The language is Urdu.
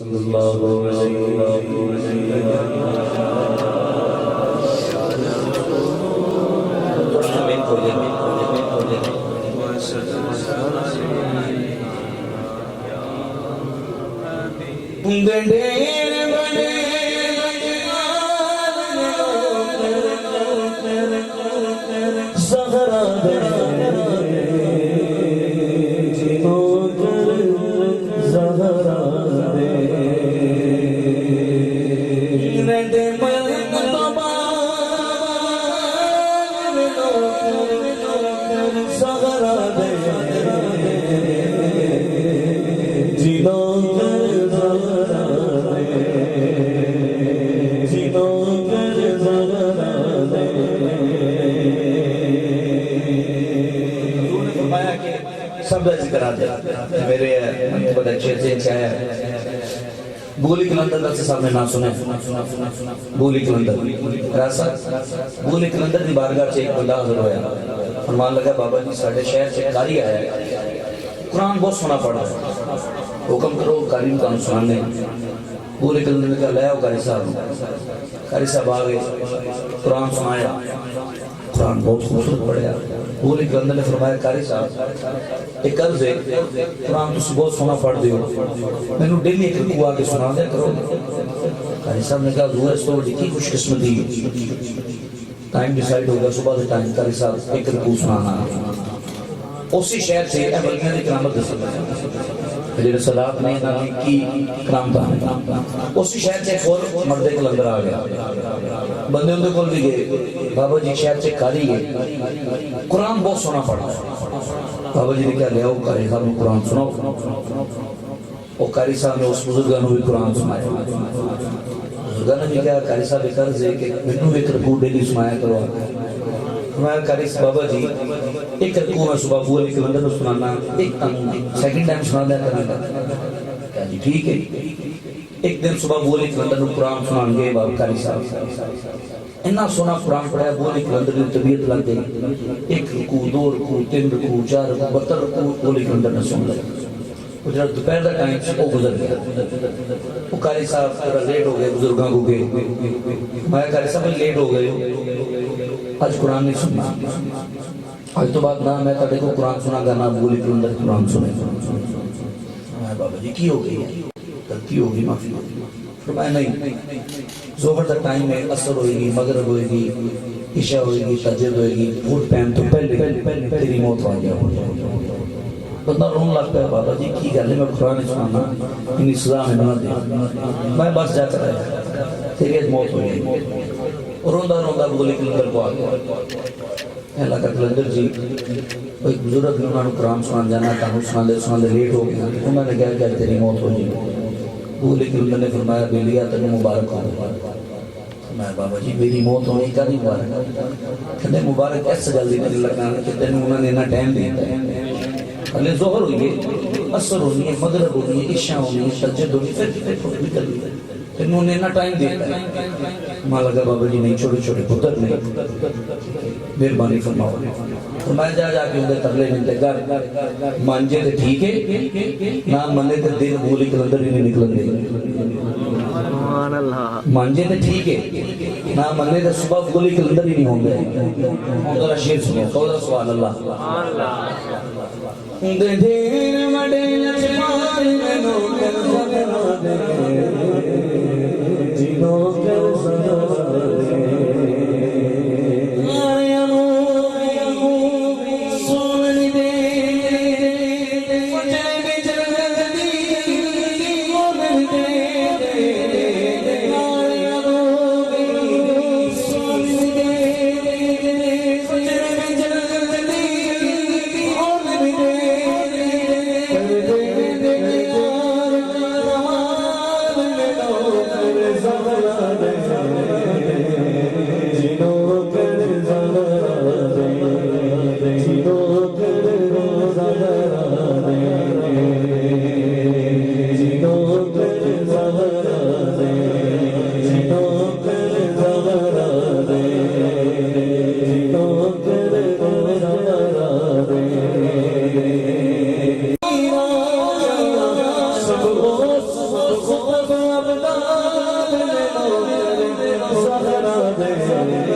صلی اللہ علیہ سب ذکر آ جائے میرے بہت اچھے سے آیا بولی کلندر سے سامنے نہ سنے بولی کلندر راسا بولی کلندر دی بارگاہ سے ایک بندہ حضر ہویا فرمان لگا بابا جی ساڑھے شہر سے کاری آیا ہے قرآن بہت سنا پڑا حکم کرو کاری مکان سنانے بولی کلندر نے کہا لے آؤ کاری صاحب آگئے قرآن سنایا قرآن بہت خوبصورت پڑھیا بولی کلندر نے فرمایا کاری صاحب ایک عرض ہے قرآن تو بہت سونا پڑھ دیو میں نے ڈیلی ایک رکو آگے سنا دیا کرو قاری صاحب نے کہا دعا اس تو لکھی خوش قسمتی ٹائم ڈیسائیڈ ہوگا صبح سے ٹائم قاری صاحب ایک رکو سنانا اسی شہر سے اے ملکیہ نے کرامت دستا جیرے صداق نے نامی کی کرامتا اسی شہر سے فور مردے کو لندر آ گیا بندے اندے کول بھی گئے بابا جی شہر سے کاری گئے قرآن بہت سونا پڑھا بابا جی نے کہا لے آؤ قاری صاحب نے قرآن سناؤ اور قاری صاحب نے اس بزرگانوں بھی قرآن سنایا بزرگانوں نے کہا قاری صاحب ایک عرض ہے کہ منو ایک رکوع ڈیلی سنایا کرو ہمارا قاری صاحب بابا جی ایک رکوع میں صبح بولی کلندر نے سنانا ایک سیکنڈ ٹائم سنا دیا کرنا کہا جی ٹھیک ہے ایک دن صبح بولی کلندر نے قرآن سنان گئے بابا قاری صاحب انہا سونا قرآن پڑھایا بولی کلندر نے طبیعت لگ گئی ایک رکوع دو رکوع تین رکوع چار رکوع بہتر رکوع بولی کلندر نے سن لگا وہ جب دوپہر دا ٹائم سے وہ گزر گیا وہ قاری صاحب تھوڑا لیٹ ہو گئے بزرگاں کو گئے میں قاری صاحب لیٹ ہو گئے آج قرآن نہیں سننا آج تو بات نہ میں تاڑے کو قرآن سنا گا نہ بولی کلندر قرآن سنے میں بابا جی کی ہو گئی غلطی ہوگی معافی فرمایا نہیں زہر دا ٹائم میں عصر ہوئے گی مغرب ہوئے گی عشاء ہوئے گی تہجد ہوئے گی فوڈ پین تو پہلے تیری موت ہو گیا بندہ رون لگتا ہے بابا جی کی گل ہے میں قرآن سنانا انہی سزا میں نہ دے میں بس جا کر آیا تیری ایک موت ہوئی روندہ روندہ بولی کلندر کو آ گیا اہلا کا کلندر جی ایک بزرگ نے انہوں نے قرآن سنان جانا تھا سنان دے لیٹ ہو گیا انہوں نے کہا کہ تیری موت ہو جائے بولی کلندر نے فرمایا بیلیا تنو مبارک ہو میں بابا جی میری موت ہونے کا نہیں مبارک کہتے مبارک ایسا جلدی نہیں لگانا کہ تینوں انہوں نے انہا ٹائم دیتا ہے اللہ ظہر ہوئی ہے عصر ہوئی ہے مغرب ہوئی ہے عشاء ہوئی ہے تہجد ہوئی ہے پھر نکل گئی انہوں نے انہا ٹائم دیتا ہے ماں لگا بابا جی نہیں چھوٹے چھوٹے پتر نہیں مہربانی فرماؤ فرمایا جا جا کے اندر تغلے ملتے گھر مانجے تھے ٹھیک ہے نہ منے تھے دن بولی کلندر ہی نہیں نکلن دے مانجے تھے ٹھیک ہے نہ منے تھے صبح بولی کلندر ہی نہیں ہوں گے ذرا شیر سنو قول سبحان اللہ دے دیر مڈے لچمان میں نو کر سکنا دے جنو کر سکنا دے مصطفیٰ ابدال لو زہرا دے